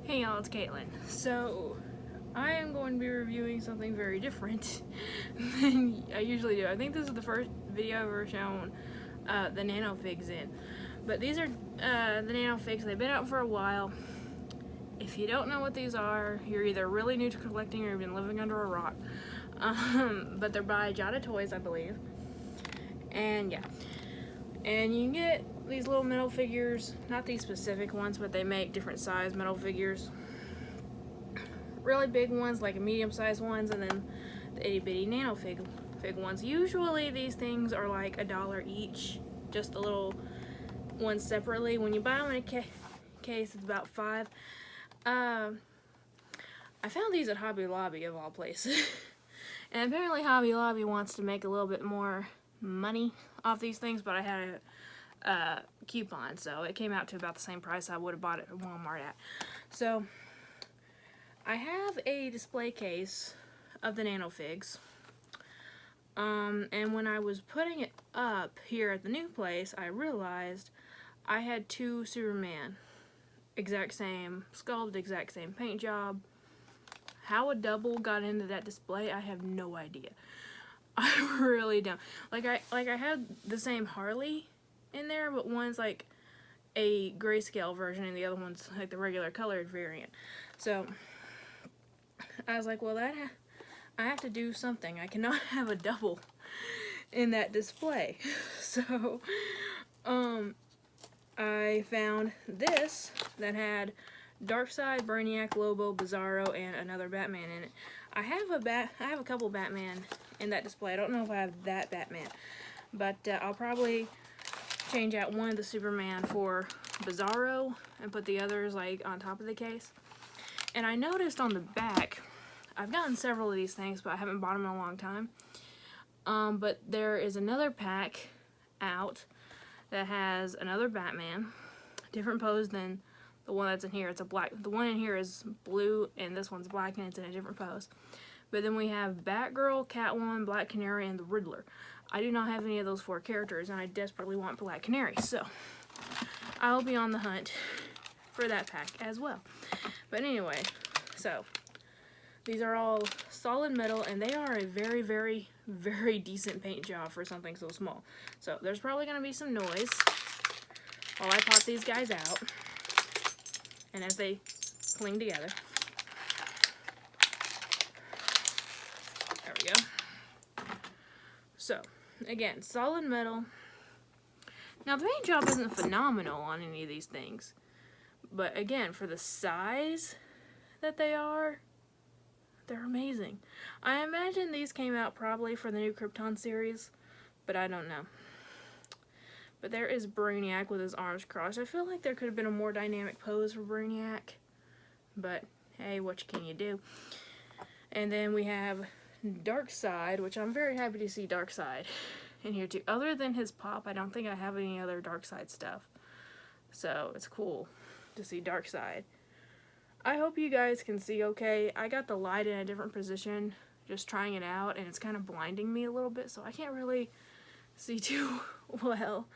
Hey y'all, it's Caitlin. So, I am going to be reviewing something very different than I usually do. I think this is the first video I've ever shown the Nano Figs in. But these are the Nano Figs. They've been out for a while. If you don't know what these are, you're either really new to collecting or you've been living under a rock. But they're by Jada Toys, I believe. And yeah. And you can get these little metal figures, not these specific ones, but they make different size metal figures. Really big ones, like medium-sized ones, and then the itty-bitty Nano Fig ones. Usually these things are like $1 each, just the little ones separately. When you buy them in a case, it's about $5. I found these at Hobby Lobby, of all places. And apparently Hobby Lobby wants to make a little bit more money off these things, but I had a coupon, so it came out to about the same price I would have bought it at Walmart at. So I have a display case of the Nano Figs, and when I was putting it up here at the new place, I realized I had two Superman, exact same sculpt, exact same paint job. How a double got into that display, I have no idea. I really don't. Like I had the same Harley in there, but one's like a grayscale version and the other one's like the regular colored variant. So I was like, well, I have to do something. I cannot have a double in that display. So I found this that had Darkseid, Brainiac, Lobo, Bizarro, and another Batman in it. I have a couple Batman in that display. I don't know if I have that Batman, but I'll probably change out one of the Superman for Bizarro and put the others like on top of the case. And I noticed on the back, I've gotten several of these things, but I haven't bought them in a long time. But there is another pack out that has another Batman, different pose than the one that's in here. It's a black. The one in here is blue, and this one's black, and it's in a different pose. But then we have Batgirl, Catwoman, Black Canary, and the Riddler. I do not have any of those 4 characters, and I desperately want Black Canary, so I'll be on the hunt for that pack as well. But anyway, so these are all solid metal, and they are a very, very, very decent paint job for something so small. So there's probably going to be some noise while I pop these guys out, and as they cling together. There we go. So, again, solid metal. Now, the paint job isn't phenomenal on any of these things, but again, for the size that they are, they're amazing. I imagine these came out probably for the new Krypton series, but I don't know. But there is Brainiac with his arms crossed. I feel like there could have been a more dynamic pose for Brainiac, but hey, what can you do? And then we have Darkseid, which I'm very happy to see Darkseid in here too. Other than his pop, I don't think I have any other Darkseid stuff. So it's cool to see Darkseid. I hope you guys can see okay. I got the light in a different position, just trying it out, and it's kind of blinding me a little bit, so I can't really see too well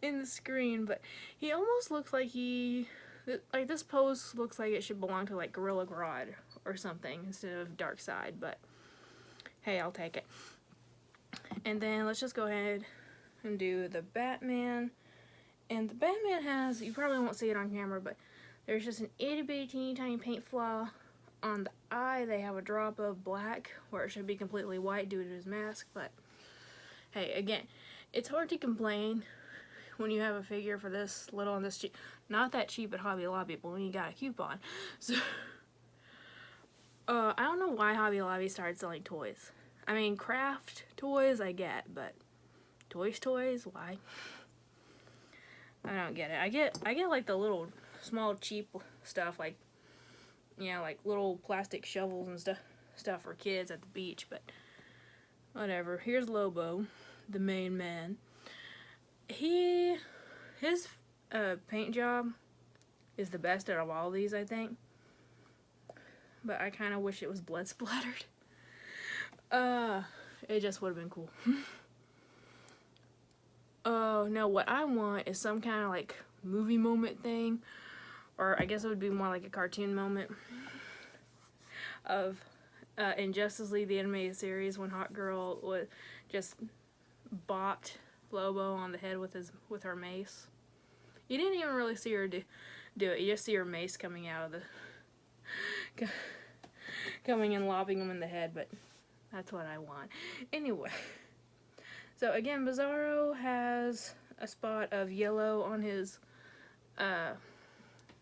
in the screen. But he almost looks like like this pose looks like it should belong to like Gorilla Grodd or something instead of Darkseid, but hey, I'll take it. And then let's just go ahead and do the Batman. And the Batman has, you probably won't see it on camera, but there's just an itty bitty teeny tiny paint flaw on the eye. They have a drop of black where it should be completely white due to his mask, but hey, again, it's hard to complain when you have a figure for this little and this cheap. Not that cheap at Hobby Lobby, but when you got a coupon. So I don't know why Hobby Lobby started selling toys. I mean, craft toys I get, but toys, why? I don't get it. I get like the little small cheap stuff, like, you know, like little plastic shovels and stuff for kids at the beach, but whatever. Here's Lobo, the main man. His paint job is the best out of all these, I think. But I kind of wish it was blood splattered. It just would have been cool. Oh, no, what I want is some kind of like movie moment thing or I guess it would be more like a cartoon moment of in Justice League the animated series when Hot Girl would just bopped Lobo on the head with her mace. You didn't even really see her do it. You just see her mace coming out of the coming and lobbing him in the head, but that's what I want. Anyway, so again, Bizarro has a spot of yellow on his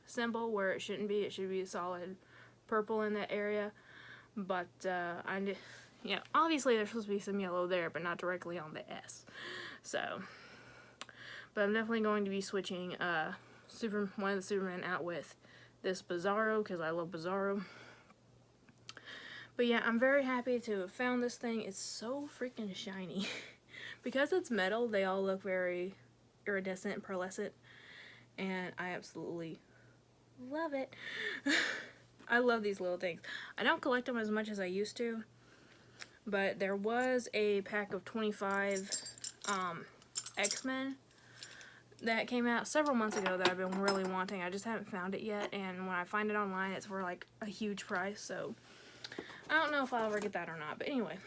symbol where it shouldn't be. It should be a solid purple in that area. But obviously there's supposed to be some yellow there, but not directly on the S. So, but I'm definitely going to be switching one of the Supermen out with this Bizarro because I love Bizarro. But yeah, I'm very happy to have found this thing. It's so freaking shiny. Because it's metal, they all look very iridescent, pearlescent, and I absolutely love it. I love these little things. I don't collect them as much as I used to, but there was a pack of 25 X-Men that came out several months ago that I've been really wanting. I just haven't found it yet, and when I find it online, it's for like a huge price, so I don't know if I'll ever get that or not. But anyway,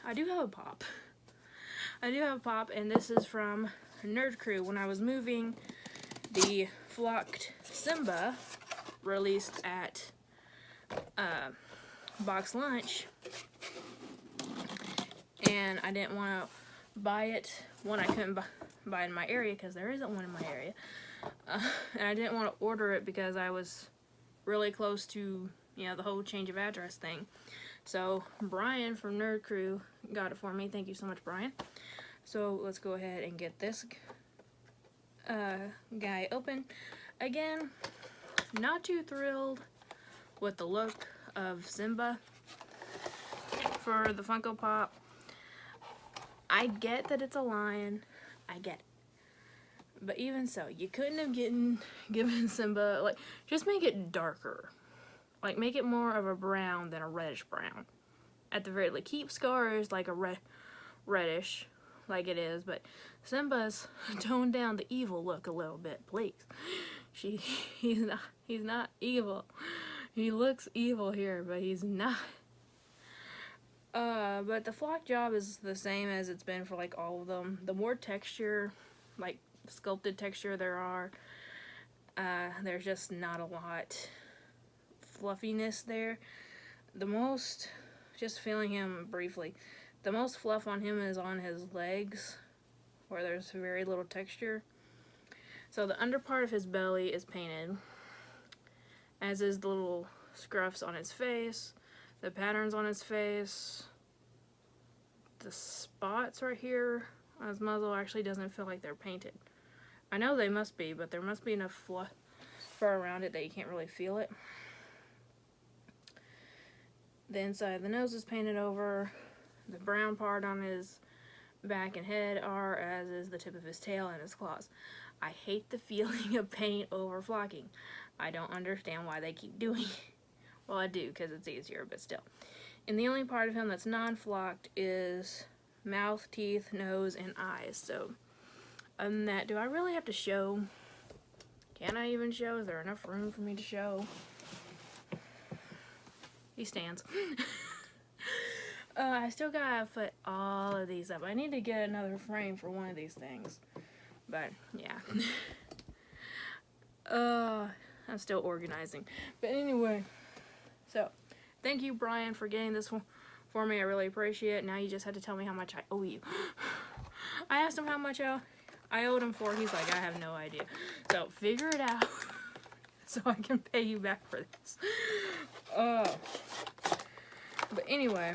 I do have a pop. And this is from Nerd Krew. When I was moving, the flocked Simba released at Box Lunch, and I didn't want to buy it. One, I couldn't buy it in my area because there isn't one in my area, and I didn't want to order it because I was really close to the whole change of address thing. So Brian from Nerd Krew got it for me. Thank you so much, Brian. So let's go ahead and get this guy open. Again, not too thrilled with the look of Simba for the Funko Pop. I get that it's a lion. I get it. But even so, you couldn't have given Simba, like, just make it darker. Like, make it more of a brown than a reddish brown. At the very least, keep Scar's like a reddish, like it is, but Simba's toned down the evil look a little bit, please. He's not evil. He looks evil here, but he's not. But the flock job is the same as it's been for like all of them. The more texture, like sculpted texture there are, there's just not a lot fluffiness there. The most, just feeling him briefly, the most fluff on him is on his legs, where there's very little texture. So the under part of his belly is painted, as is the little scruffs on his face, the patterns on his face, the spots right here on his muzzle actually doesn't feel like they're painted. I know they must be, but there must be enough fur around it that you can't really feel it. The inside of the nose is painted over. The brown part on his back and head are, as is the tip of his tail and his claws. I hate the feeling of paint over flocking. I don't understand why they keep doing it. Well, I do, because it's easier, but still. And the only part of him that's non-flocked is mouth, teeth, nose, and eyes. So, other than that, do I really have to show? Can I even show? Is there enough room for me to show? He stands. I still gotta put all of these up. I need to get another frame for one of these things. But, yeah. I'm still organizing. But anyway, so, thank you, Brian, for getting this one for me. I really appreciate it. Now you just had to tell me how much I owe you. I asked him how much I owed him for. He's like, I have no idea. So, figure it out so I can pay you back for this. But anyway,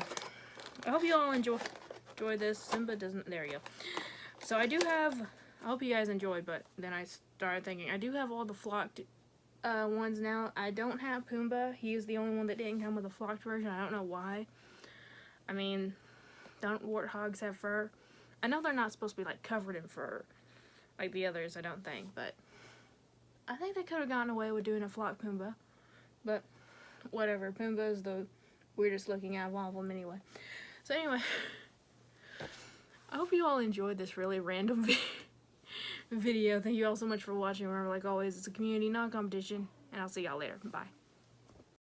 I hope you all enjoy this. Simba doesn't, there you go. So I do have, I hope you guys enjoyed, but then I started thinking, I do have all the flocked ones now. I don't have Pumbaa. He is the only one that didn't come with a flocked version. I don't know why. I mean, don't warthogs have fur? I know they're not supposed to be like covered in fur like the others, I don't think, but I think they could have gotten away with doing a flocked Pumbaa. But whatever, Pumbaa is the weirdest looking out of all of them anyway. So anyway, I hope you all enjoyed this really random video. Thank you all so much for watching. Remember, like always, it's a community, not a competition. and I'll see y'all later. Bye.